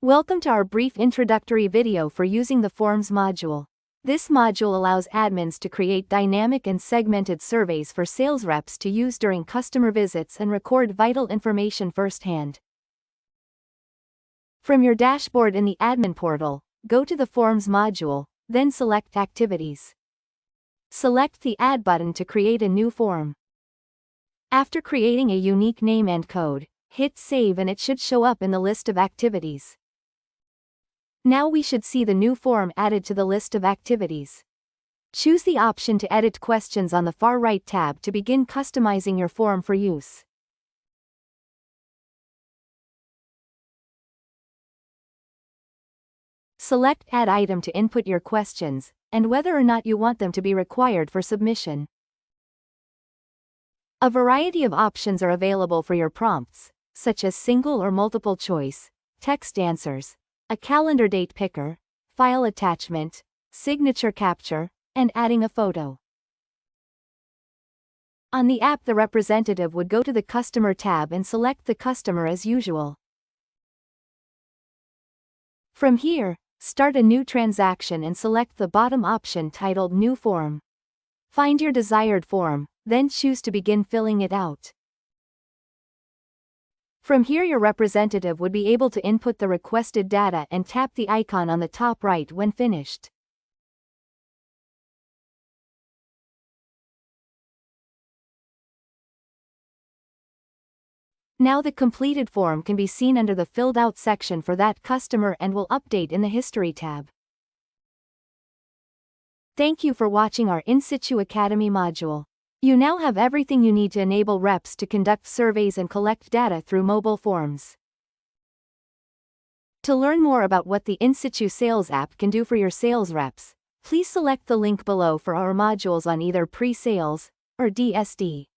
Welcome to our brief introductory video for using the Forms module. This module allows admins to create dynamic and segmented surveys for sales reps to use during customer visits and record vital information firsthand. From your dashboard in the admin portal, go to the Forms module, then select Activities. Select the Add button to create a new form. After creating a unique name and code, hit Save and it should show up in the list of activities. Now we should see the new form added to the list of activities. Choose the option to edit questions on the far right tab to begin customizing your form for use. Select Add Item to input your questions, and whether or not you want them to be required for submission. A variety of options are available for your prompts, such as single or multiple choice, text answers, a calendar date picker, file attachment, signature capture, and adding a photo. On the app, the representative would go to the Customer tab and select the customer as usual. From here, start a new transaction and select the bottom option titled New Form. Find your desired form, then choose to begin filling it out. From here, your representative would be able to input the requested data and tap the icon on the top right when finished. Now the completed form can be seen under the Filled Out section for that customer and will update in the History tab. Thank you for watching our inSitu Academy module. You now have everything you need to enable reps to conduct surveys and collect data through mobile forms. To learn more about what the inSitu Sales app can do for your sales reps, please select the link below for our modules on either pre-sales or DSD.